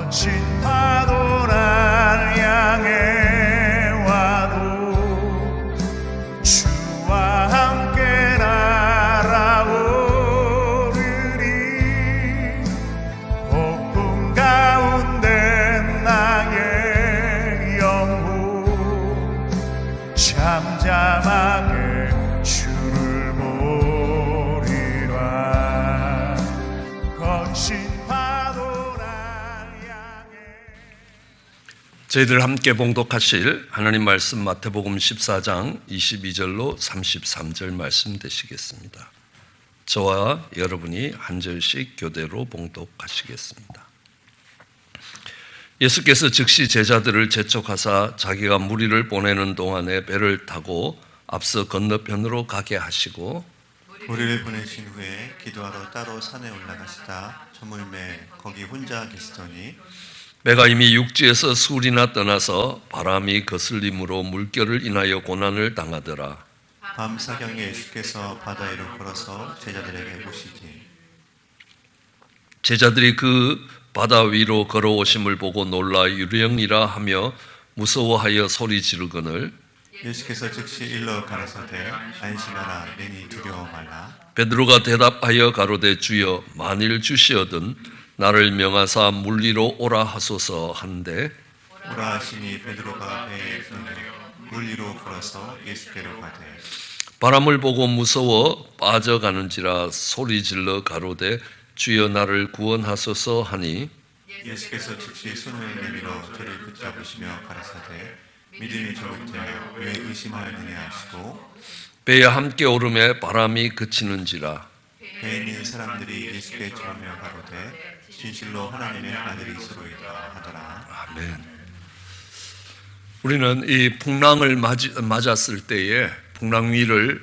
거친 파도 날 향해 와도 주와 함께 날아오르리. 폭풍 가운데 나의 영혼 잠잠하게 주를 보리라. 거친 저희들 함께 봉독하실 하나님 말씀 마태복음 14장 22절로 33절 말씀 되시겠습니다. 저와 여러분이 한 절씩 교대로 봉독하시겠습니다. 예수께서 즉시 제자들을 재촉하사 자기가 무리를 보내는 동안에 배를 타고 앞서 건너편으로 가게 하시고 무리를 보내신 후에 기도하러 따로 산에 올라가시다 저물매 거기 혼자 계시더니 배가 이미 육지에서 술이나 떠나서 바람이 거슬림으로 물결을 인하여 고난을 당하더라. 밤 사경에 예수께서 바다 위로 걸어서 제자들에게 보시지. 제자들이 그 바다 위로 걸어오심을 보고 놀라 유령이라 하며 무서워하여 소리 지르거늘 예수께서 즉시 일러 가라사대 안심하라 내니 두려워 말라. 베드로가 대답하여 가로되 주여 만일 주시어든 나를 명하사 물 위로 오라 하소서 한데 오라 하시니 베드로가 배에 내려 물 위로 걸어서 예수께로 가되 바람을 보고 무서워 빠져가는지라 소리질러 가로되 주여 나를 구원하소서 하니 예수께서 즉시 손을 내밀어 저를 붙잡으시며 가라사대 믿음이 적은 자여 왜 의심하였느냐 하시고 배에 함께 오름에 바람이 그치는지라. 배에 있는 사람들이 예수께 절하며 가로되 진실로 하나님의 아들이시로이다 하더라. 아멘. 우리는 이 풍랑을 맞았을 때에 풍랑 위를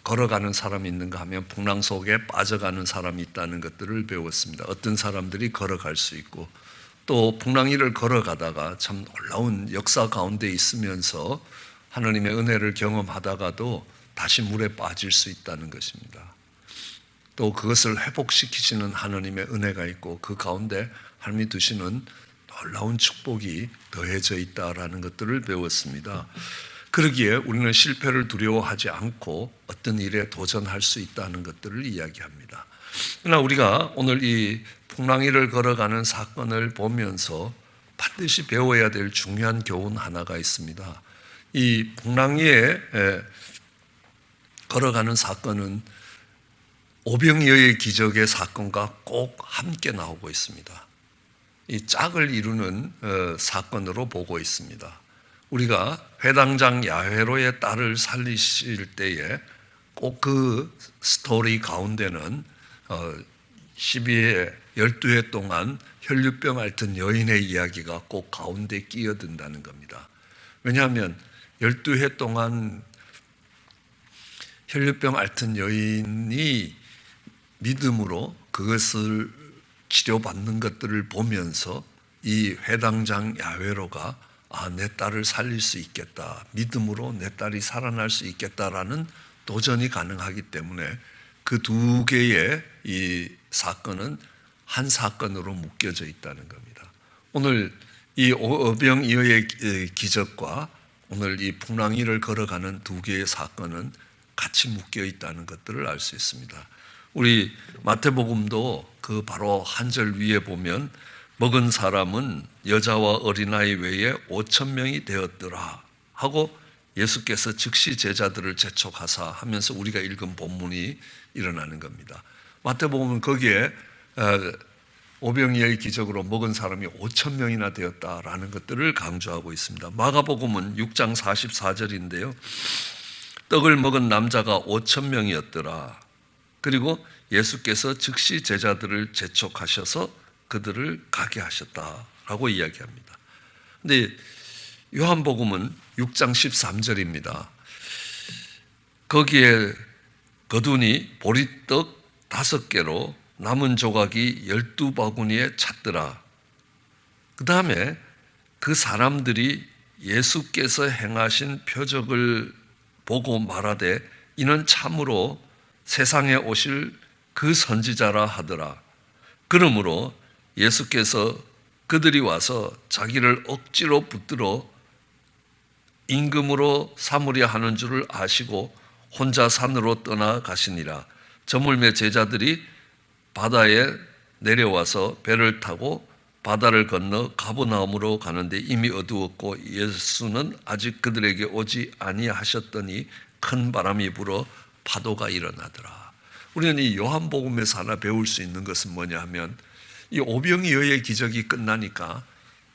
걸어가는 사람이 있는가 하면 풍랑 속에 빠져가는 사람이 있다는 것들을 배웠습니다. 어떤 사람들이 걸어갈 수 있고 또 풍랑 위를 걸어가다가 참 놀라운 역사 가운데 있으면서 하나님의 은혜를 경험하다가도 다시 물에 빠질 수 있다는 것입니다. 또 그것을 회복시키시는 하나님의 은혜가 있고 그 가운데 하나님이 두시는 놀라운 축복이 더해져 있다라는 것들을 배웠습니다. 그러기에 우리는 실패를 두려워하지 않고 어떤 일에 도전할 수 있다는 것들을 이야기합니다. 그러나 우리가 오늘 이 풍랑이를 걸어가는 사건을 보면서 반드시 배워야 될 중요한 교훈 하나가 있습니다. 이 풍랑이에 걸어가는 사건은 오병이어의 기적의 사건과 꼭 함께 나오고 있습니다. 이 짝을 이루는 사건으로 보고 있습니다. 우리가 회당장 야훼로의 딸을 살리실 때에 꼭 그 스토리 가운데는 12회, 12회 동안 혈류병 앓던 여인의 이야기가 꼭 가운데 끼어든다는 겁니다. 왜냐하면 12회 동안 혈류병 앓던 여인이 믿음으로 그것을 치료받는 것들을 보면서 이 회당장 야훼로가 내 딸을 살릴 수 있겠다, 믿음으로 내 딸이 살아날 수 있겠다라는 도전이 가능하기 때문에 그 두 개의 이 사건은 한 사건으로 묶여져 있다는 겁니다. 오늘 이 오병이어의 기적과 오늘 이 풍랑이를 걸어가는 두 개의 사건은 같이 묶여 있다는 것들을 알 수 있습니다. 우리 마태복음도 그 바로 한 절 위에 보면 먹은 사람은 여자와 어린아이 외에 5,000명이 되었더라 하고 예수께서 즉시 제자들을 재촉하사 하면서 우리가 읽은 본문이 일어나는 겁니다. 마태복음은 거기에 오병이어의 기적으로 먹은 사람이 5,000명이나 되었다라는 것들을 강조하고 있습니다. 마가복음은 6장 44절인데요. 떡을 먹은 남자가 5,000명이었더라. 그리고 예수께서 즉시 제자들을 재촉하셔서 그들을 가게 하셨다라고 이야기합니다. 그런데 요한복음은 6장 13절입니다. 거기에 거두니 보리떡 5개로 남은 조각이 12바구니에 찼더라. 그 다음에 그 사람들이 예수께서 행하신 표적을 보고 말하되 이는 참으로 세상에 오실 그 선지자라 하더라. 그러므로 예수께서 그들이 와서 자기를 억지로 붙들어 임금으로 삼으려 하는 줄을 아시고 혼자 산으로 떠나가시니라. 저물매 제자들이 바다에 내려와서 배를 타고 바다를 건너 가버나움으로 가는데 이미 어두웠고 예수는 아직 그들에게 오지 아니하셨더니 큰 바람이 불어 파도가 일어나더라. 우리는 이 요한복음에서 하나 배울 수 있는 것은 뭐냐 하면 이 오병이어의 기적이 끝나니까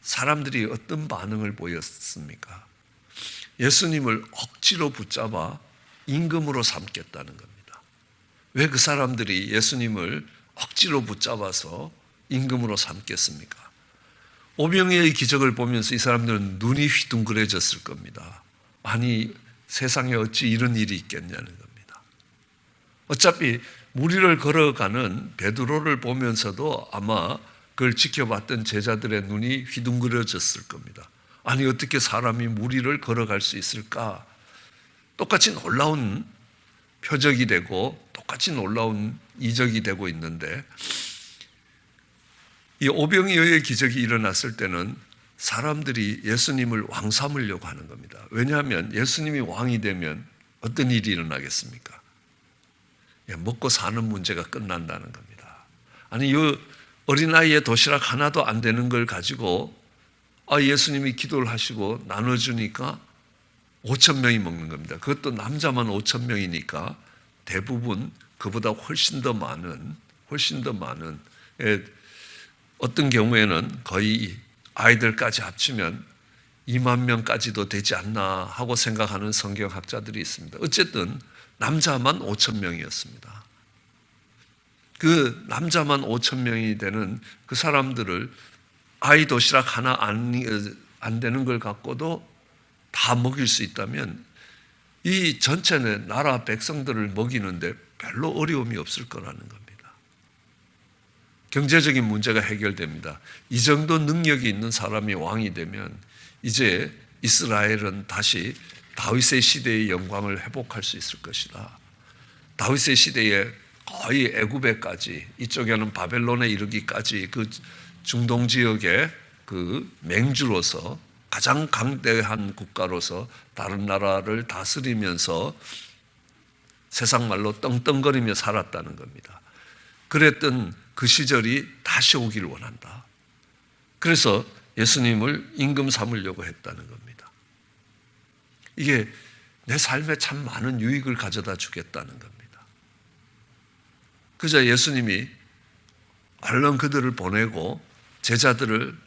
사람들이 어떤 반응을 보였습니까? 예수님을 억지로 붙잡아 임금으로 삼겠다는 겁니다. 왜 그 사람들이 예수님을 억지로 붙잡아서 임금으로 삼겠습니까? 오병이어의 기적을 보면서 이 사람들은 눈이 휘둥그레졌을 겁니다. 아니, 세상에 어찌 이런 일이 있겠냐는 겁니다. 어차피 물 위를 걸어가는 베드로를 보면서도 아마 그걸 지켜봤던 제자들의 눈이 휘둥그레졌을 겁니다. 아니, 어떻게 사람이 물 위를 걸어갈 수 있을까? 똑같이 놀라운 표적이 되고 똑같이 놀라운 이적이 되고 있는데, 이 오병이어의 기적이 일어났을 때는 사람들이 예수님을 왕 삼으려고 하는 겁니다. 왜냐하면 예수님이 왕이 되면 어떤 일이 일어나겠습니까? 먹고 사는 문제가 끝난다는 겁니다. 아니, 이 어린아이의 도시락 하나도 안 되는 걸 가지고 예수님이 기도를 하시고 나눠주니까 5천 명이 먹는 겁니다. 그것도 남자만 5천 명이니까 대부분 그보다 훨씬 더 많은 어떤 경우에는 거의 아이들까지 합치면 2만 명까지도 되지 않나 하고 생각하는 성경학자들이 있습니다. 어쨌든 남자만 5천 명이었습니다. 그 남자만 5천 명이 되는 그 사람들을 아이 도시락 하나 안 되는 걸 갖고도 다 먹일 수 있다면 이 전체 나라 백성들을 먹이는데 별로 어려움이 없을 거라는 겁니다. 경제적인 문제가 해결됩니다. 이 정도 능력이 있는 사람이 왕이 되면 이제 이스라엘은 다시 다윗의 시대의 영광을 회복할 수 있을 것이다. 다윗의 시대에 거의 애굽에까지, 이쪽에는 바벨론에 이르기까지 그 중동 지역의 그 맹주로서 가장 강대한 국가로서 다른 나라를 다스리면서 세상 말로 떵떵거리며 살았다는 겁니다. 그랬던 그 시절이 다시 오기를 원한다. 그래서 예수님을 임금 삼으려고 했다는 겁니다. 이게 내 삶에 참 많은 유익을 가져다 주겠다는 겁니다. 그저 예수님이 얼른 그들을 보내고 제자들을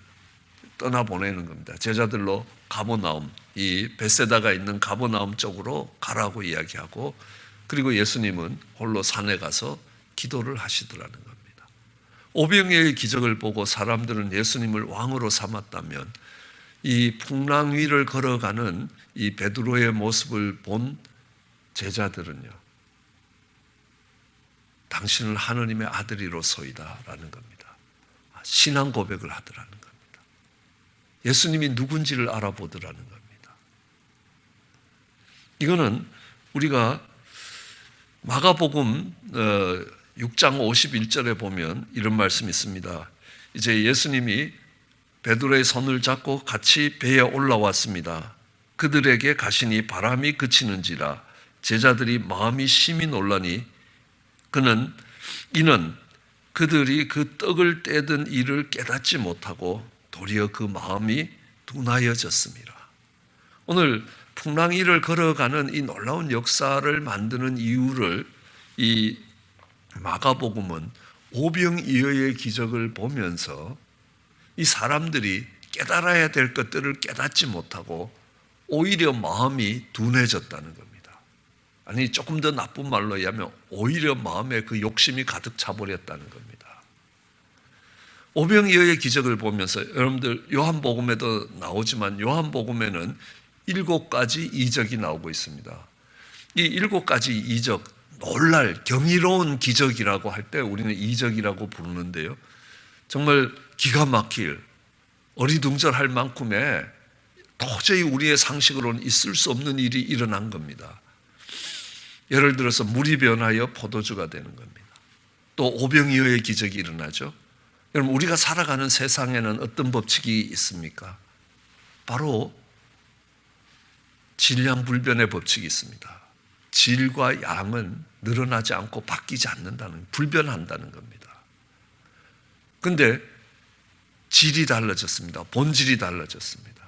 떠나보내는 겁니다. 제자들로 가버나움, 이 벳세다가 있는 가버나움 쪽으로 가라고 이야기하고, 그리고 예수님은 홀로 산에 가서 기도를 하시더라는 겁니다. 오병이어의 기적을 보고 사람들은 예수님을 왕으로 삼았다면 이 풍랑 위를 걸어가는 이 베드로의 모습을 본 제자들은요, 당신은 하느님의 아들이로소이다라는 겁니다. 신앙 고백을 하더라는 겁니다. 예수님이 누군지를 알아보더라는 겁니다. 이거는 우리가 마가복음 6장 51절에 보면 이런 말씀이 있습니다. 이제 예수님이 베드로의 손을 잡고 같이 배에 올라왔습니다. 그들에게 가시니 바람이 그치는지라 제자들이 마음이 심히 놀라니 이는 그들이 그 떡을 떼던 일을 깨닫지 못하고 도리어 그 마음이 둔하여졌습니다. 오늘 풍랑 위를 걸어가는 이 놀라운 역사를 만드는 이유를 이 마가복음은 오병이어의 기적을 보면서 이 사람들이 깨달아야 될 것들을 깨닫지 못하고 오히려 마음이 둔해졌다는 겁니다. 아니, 조금 더 나쁜 말로 얘기하면 오히려 마음에 그 욕심이 가득 차버렸다는 겁니다. 오병이어의 기적을 보면서 여러분들 요한복음에도 나오지만 요한복음에는 7가지 이적이 나오고 있습니다. 이 7가지 이적, 놀랄 경이로운 기적이라고 할 때 우리는 이적이라고 부르는데요, 정말 기가 막힐 어리둥절할 만큼의 도저히 우리의 상식으로는 있을 수 없는 일이 일어난 겁니다. 예를 들어서 물이 변하여 포도주가 되는 겁니다. 또 오병이어의 기적이 일어나죠. 여러분, 우리가 살아가는 세상에는 어떤 법칙이 있습니까? 바로 질량불변의 법칙이 있습니다. 질과 양은 늘어나지 않고 바뀌지 않는다는, 불변한다는 겁니다. 그런데 질이 달라졌습니다. 본질이 달라졌습니다.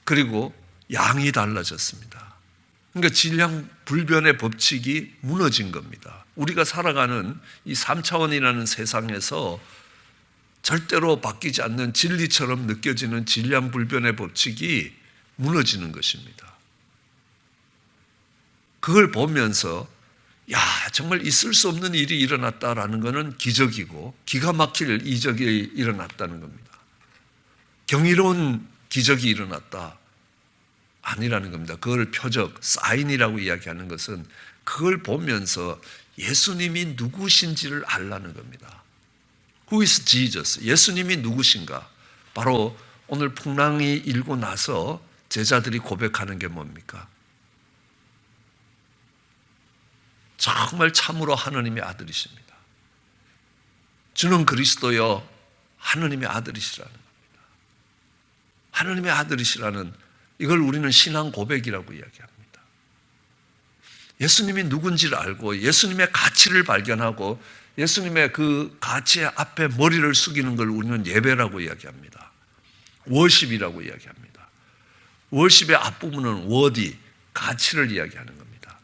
그리고 양이 달라졌습니다. 그러니까 질량불변의 법칙이 무너진 겁니다. 우리가 살아가는 이 3차원이라는 세상에서 절대로 바뀌지 않는 진리처럼 느껴지는 질량불변의 법칙이 무너지는 것입니다. 그걸 보면서 야, 정말 있을 수 없는 일이 일어났다라는 것은 기적이고 기가 막힐 이적이 일어났다는 겁니다. 경이로운 기적이 일어났다 아니라는 겁니다. 그걸 표적, 사인이라고 이야기하는 것은 그걸 보면서 예수님이 누구신지를 알라는 겁니다. Who is Jesus? 예수님이 누구신가? 바로 오늘 풍랑이 일고 나서 제자들이 고백하는 게 뭡니까? 정말 참으로 하나님의 아들이십니다. 주는 그리스도여 하나님의 아들이시라는 겁니다. 하나님의 아들이시라는, 이걸 우리는 신앙 고백이라고 이야기합니다. 예수님이 누군지를 알고 예수님의 가치를 발견하고 예수님의 그 가치 앞에 머리를 숙이는 걸 우리는 예배라고 이야기합니다. 워십이라고 이야기합니다. 워십의 앞부분은 워디, 가치를 이야기하는 겁니다.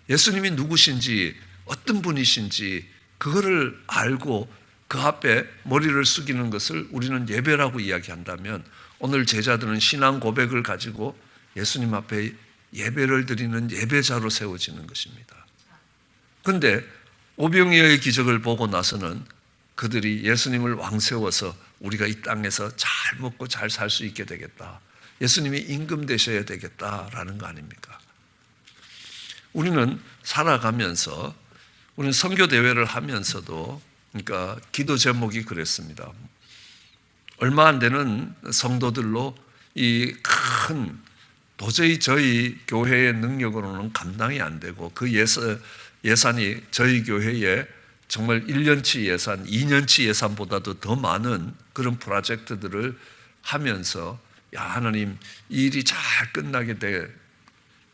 예수님이 누구신지, 어떤 분이신지 그거를 알고 그 앞에 머리를 숙이는 것을 우리는 예배라고 이야기한다면, 오늘 제자들은 신앙 고백을 가지고 예수님 앞에 예배를 드리는 예배자로 세워지는 것입니다. 그런데 오병이어의 기적을 보고 나서는 그들이 예수님을 왕세워서 우리가 이 땅에서 잘 먹고 잘 살 수 있게 되겠다, 예수님이 임금 되셔야 되겠다라는 거 아닙니까? 우리는 살아가면서, 우리는 선교대회를 하면서도, 그러니까 기도 제목이 그랬습니다. 얼마 안 되는 성도들로 이 큰, 도저히 저희 교회의 능력으로는 감당이 안 되고 그 예산이 저희 교회에 정말 1년치 예산, 2년치 예산보다도 더 많은 그런 프로젝트들을 하면서, 야, 하나님, 이 일이 잘 끝나게 돼,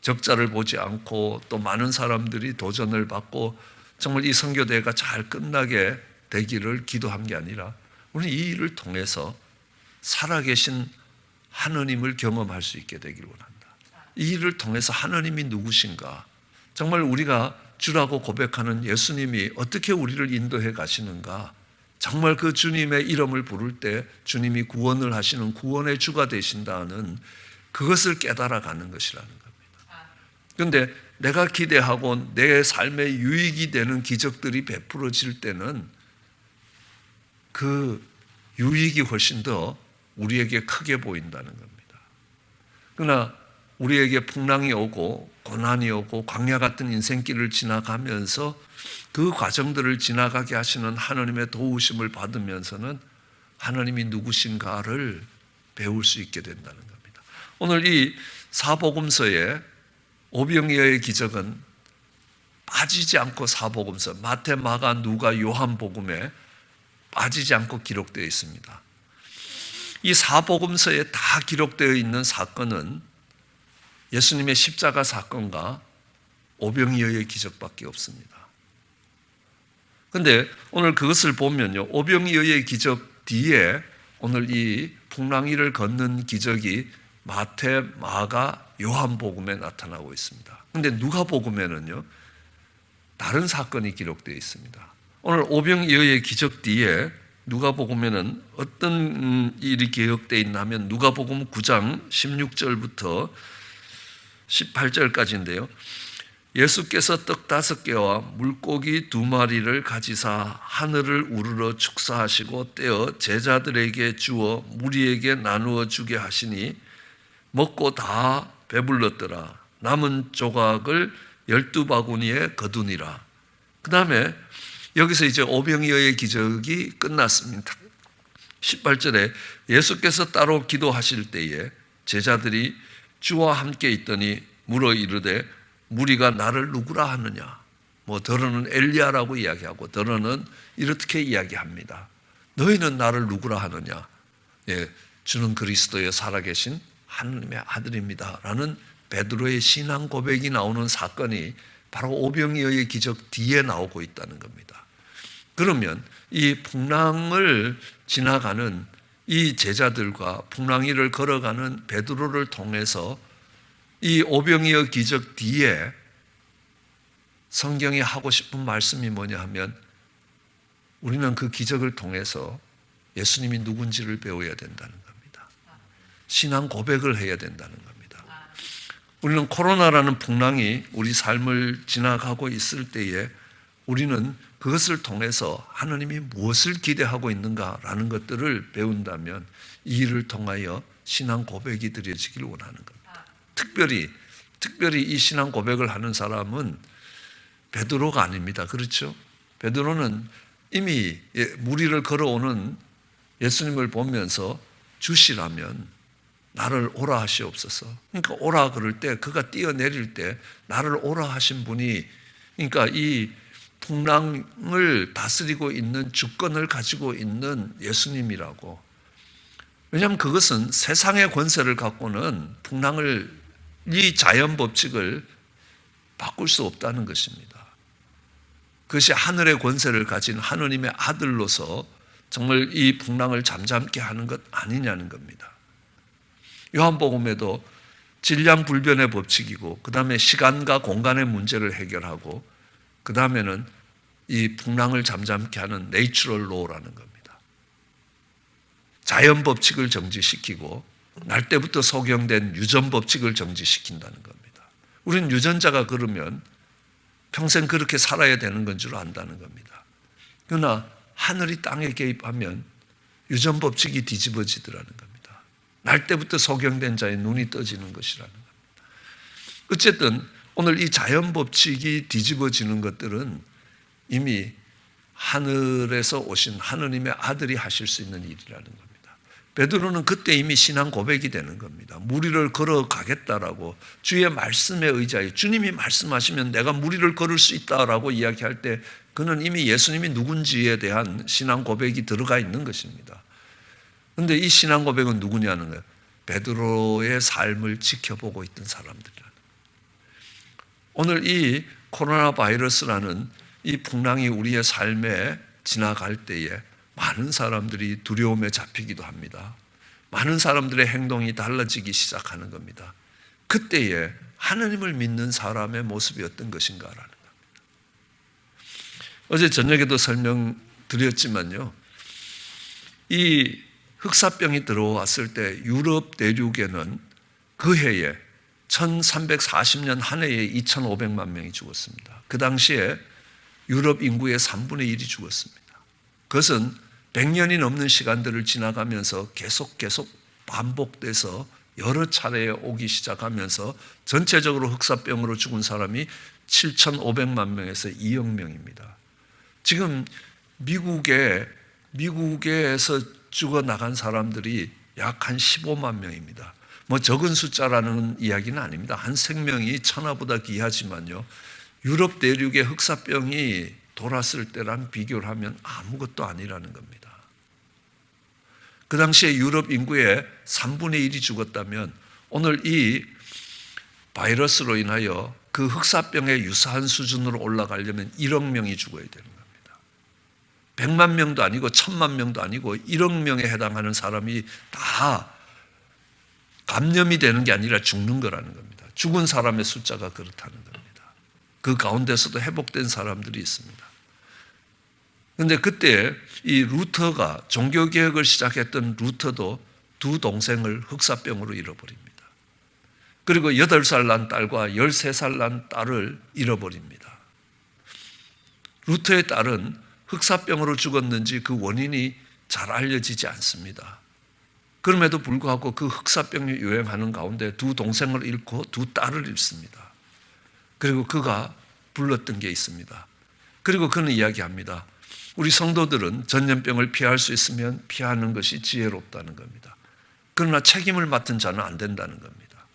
적자를 보지 않고 또 많은 사람들이 도전을 받고 정말 이 선교대회가 잘 끝나게 되기를 기도한 게 아니라, 우리는 이 일을 통해서 살아계신 하나님을 경험할 수 있게 되기를 원한다. 이 일을 통해서 하나님이 누구신가, 정말 우리가 주라고 고백하는 예수님이 어떻게 우리를 인도해 가시는가, 정말 그 주님의 이름을 부를 때 주님이 구원을 하시는 구원의 주가 되신다는 그것을 깨달아가는 것이라는 겁니다. 그런데 내가 기대하고 내 삶에 유익이 되는 기적들이 베풀어질 때는 그 유익이 훨씬 더 우리에게 크게 보인다는 겁니다. 그러나 우리에게 풍랑이 오고 고난이 오고 광야 같은 인생길을 지나가면서 그 과정들을 지나가게 하시는 하나님의 도우심을 받으면서는 하나님이 누구신가를 배울 수 있게 된다는 겁니다. 오늘 이 사복음서에 오병이어의 기적은 빠지지 않고 사복음서, 마태, 마가, 누가, 요한복음에 빠지지 않고 기록되어 있습니다. 이 사복음서에 다 기록되어 있는 사건은 예수님의 십자가 사건과 오병이어의 기적밖에 없습니다. 그런데 오늘 그것을 보면요, 오병이어의 기적 뒤에 오늘 이 풍랑이를 걷는 기적이 마태, 마가, 요한복음에 나타나고 있습니다. 그런데 누가복음에는요, 다른 사건이 기록되어 있습니다. 오늘 오병이어의 기적 뒤에 누가복음에는 어떤 일이 기록되어 있냐면, 누가복음 9장 16절부터 18절까지인데요. 예수께서 떡 5개와 물고기 2마리를 가지사 하늘을 우러러 축사하시고 떼어 제자들에게 주어 무리에게 나누어 주게 하시니 먹고 다 배불렀더라. 남은 조각을 12바구니에 거두니라. 그 다음에 여기서 이제 오병이어의 기적이 끝났습니다. 18절에 예수께서 따로 기도하실 때에 제자들이 주와 함께 있더니 물어 이르되 무리가 나를 누구라 하느냐. 더러는 엘리야라고 이야기하고 더러는 이렇게 이야기합니다. 너희는 나를 누구라 하느냐? 예, 주는 그리스도의 살아계신 하느님의 아들입니다 라는 베드로의 신앙 고백이 나오는 사건이 바로 오병이어의 기적 뒤에 나오고 있다는 겁니다. 그러면 이 풍랑을 지나가는 이 제자들과 풍랑 위를 걸어가는 베드로를 통해서 이 오병이어 기적 뒤에 성경이 하고 싶은 말씀이 뭐냐 하면 우리는 그 기적을 통해서 예수님이 누군지를 배워야 된다는 겁니다. 신앙 고백을 해야 된다는 겁니다. 우리는 코로나라는 풍랑이 우리 삶을 지나가고 있을 때에 우리는 그것을 통해서 하나님이 무엇을 기대하고 있는가라는 것들을 배운다면 이 일을 통하여 신앙 고백이 드려지길 원하는 겁니다. 특별히 이 신앙 고백을 하는 사람은 베드로가 아닙니다. 그렇죠? 베드로는 이미 물 위를 걸어오는 예수님을 보면서 주시라면 나를 오라 하시옵소서. 그러니까 오라 그럴 때 그가 뛰어내릴 때 나를 오라 하신 분이 그러니까 이 풍랑을 다스리고 있는 주권을 가지고 있는 예수님이라고. 왜냐하면 그것은 세상의 권세를 갖고는 풍랑을 이 자연 법칙을 바꿀 수 없다는 것입니다. 그것이 하늘의 권세를 가진 하느님의 아들로서 정말 이 풍랑을 잠잠케 하는 것 아니냐는 겁니다. 요한복음에도 질량불변의 법칙이고 그 다음에 시간과 공간의 문제를 해결하고 그 다음에는 이 풍랑을 잠잠케 하는 내추럴 로우라는 겁니다. 자연 법칙을 정지시키고 날 때부터 소경된 유전 법칙을 정지시킨다는 겁니다. 우리는 유전자가 그러면 평생 그렇게 살아야 되는 건 줄 안다는 겁니다. 그러나 하늘이 땅에 개입하면 유전 법칙이 뒤집어지더라는 겁니다. 날 때부터 소경된 자의 눈이 떠지는 것이라는 겁니다. 어쨌든 오늘 이 자연 법칙이 뒤집어지는 것들은 이미 하늘에서 오신 하느님의 아들이 하실 수 있는 일이라는 겁니다. 베드로는 그때 이미 신앙 고백이 되는 겁니다. 물 위를 걸어가겠다라고 주의 말씀에 의지하여 주님이 말씀하시면 내가 물 위를 걸을 수 있다라고 이야기할 때 그는 이미 예수님이 누군지에 대한 신앙 고백이 들어가 있는 것입니다. 그런데 이 신앙 고백은 누구냐는 거예요. 베드로의 삶을 지켜보고 있던 사람들이라는 거예요. 오늘 이 코로나 바이러스라는 이 풍랑이 우리의 삶에 지나갈 때에 많은 사람들이 두려움에 잡히기도 합니다. 많은 사람들의 행동이 달라지기 시작하는 겁니다. 그때에 하나님을 믿는 사람의 모습이 어떤 것인가라는 겁니다. 어제 저녁에도 설명드렸지만요. 이 흑사병이 들어왔을 때 유럽 대륙에는 그 해에 1340년 한 해에 2500만 명이 죽었습니다. 그 당시에 유럽 인구의 3분의 1이 죽었습니다. 그것은 100년이 넘는 시간들을 지나가면서 계속 반복돼서 여러 차례에 오기 시작하면서 전체적으로 흑사병으로 죽은 사람이 7,500만 명에서 2억 명입니다. 지금 미국에서 죽어나간 사람들이 약 한 15만 명입니다. 뭐 적은 숫자라는 이야기는 아닙니다. 한 생명이 천하보다 귀하지만요. 유럽 대륙의 흑사병이 돌았을 때랑 비교를 하면 아무것도 아니라는 겁니다. 그 당시에 유럽 인구의 3분의 1이 죽었다면 오늘 이 바이러스로 인하여 그 흑사병의 유사한 수준으로 올라가려면 1억 명이 죽어야 되는 겁니다. 100만 명도 아니고 1000만 명도 아니고 1억 명에 해당하는 사람이 다 감염이 되는 게 아니라 죽는 거라는 겁니다. 죽은 사람의 숫자가 그렇다는 겁니다. 그 가운데서도 회복된 사람들이 있습니다. 그런데 그때 이 루터가 종교개혁을 시작했던 루터도 두 동생을 흑사병으로 잃어버립니다. 그리고 8살 난 딸과 13살 난 딸을 잃어버립니다. 루터의 딸은 흑사병으로 죽었는지 그 원인이 잘 알려지지 않습니다. 그럼에도 불구하고 그 흑사병이 유행하는 가운데 두 동생을 잃고 두 딸을 잃습니다. 그리고 그가 불렀던 게 있습니다. 그리고 그는 이야기합니다. 우리 성도들은 전염병을 피할 수 있으면 피하는 것이 지혜롭다는 겁니다. 그러나 책임을 맡은 자는 안 된다는 겁니다.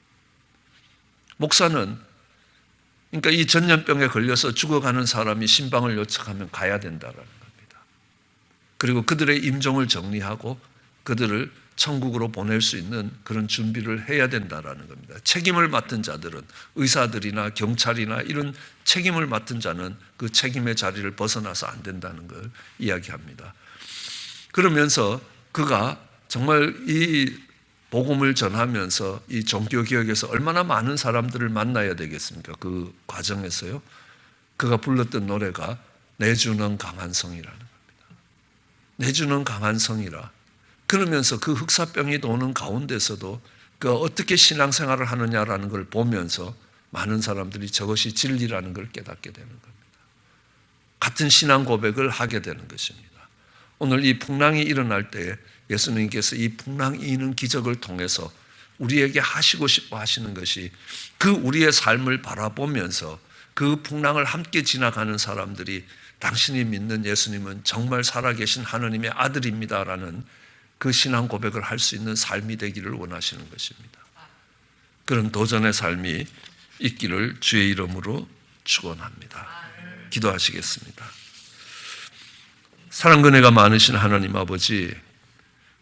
목사는 그러니까 이 전염병에 걸려서 죽어가는 사람이 신방을 요청하면 가야 된다는 겁니다. 그리고 그들의 임종을 정리하고 그들을 천국으로 보낼 수 있는 그런 준비를 해야 된다라는 겁니다. 책임을 맡은 자들은 의사들이나 경찰이나 이런 책임을 맡은 자는 그 책임의 자리를 벗어나서 안 된다는 걸 이야기합니다. 그러면서 그가 정말 이 복음을 전하면서 이 종교개혁에서 얼마나 많은 사람들을 만나야 되겠습니까? 그 과정에서요. 그가 불렀던 노래가 내주는 강한 성이라는 겁니다. 내주는 강한 성이라. 그러면서 그 흑사병이 도는 가운데서도 그 어떻게 신앙생활을 하느냐라는 걸 보면서 많은 사람들이 저것이 진리라는 걸 깨닫게 되는 겁니다. 같은 신앙 고백을 하게 되는 것입니다. 오늘 이 풍랑이 일어날 때 예수님께서 이 풍랑이 있는 기적을 통해서 우리에게 하시고 싶어 하시는 것이 그 우리의 삶을 바라보면서 그 풍랑을 함께 지나가는 사람들이 당신이 믿는 예수님은 정말 살아계신 하나님의 아들입니다라는 그 신앙 고백을 할 수 있는 삶이 되기를 원하시는 것입니다. 그런 도전의 삶이 있기를 주의 이름으로 축원합니다. 기도하시겠습니다. 사랑과 은혜가 많으신 하나님 아버지,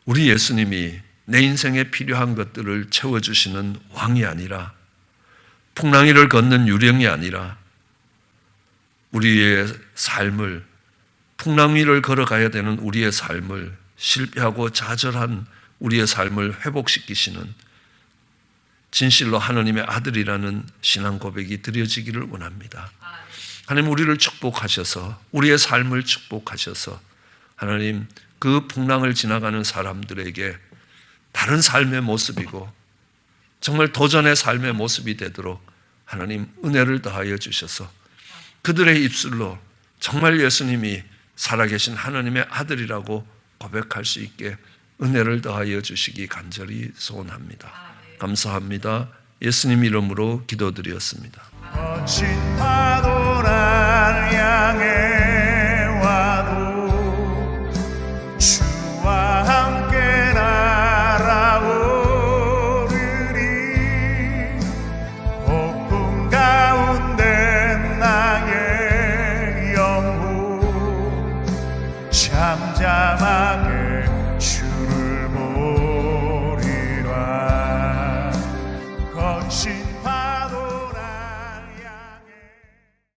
우리 예수님이 내 인생에 필요한 것들을 채워주시는 왕이 아니라 풍랑 위를 걷는 유령이 아니라 우리의 삶을 풍랑 위를 걸어가야 되는 우리의 삶을 실패하고 좌절한 우리의 삶을 회복시키시는 진실로 하나님의 아들이라는 신앙 고백이 드려지기를 원합니다. 하나님 우리를 축복하셔서 우리의 삶을 축복하셔서 하나님 그 풍랑을 지나가는 사람들에게 다른 삶의 모습이고 정말 도전의 삶의 모습이 되도록 하나님 은혜를 더하여 주셔서 그들의 입술로 정말 예수님이 살아계신 하나님의 아들이라고 고백할 수 있게 은혜를 더하여 주시기 간절히 소원합니다. 감사합니다. 예수님 이름으로 기도드렸습니다. 거친 파도란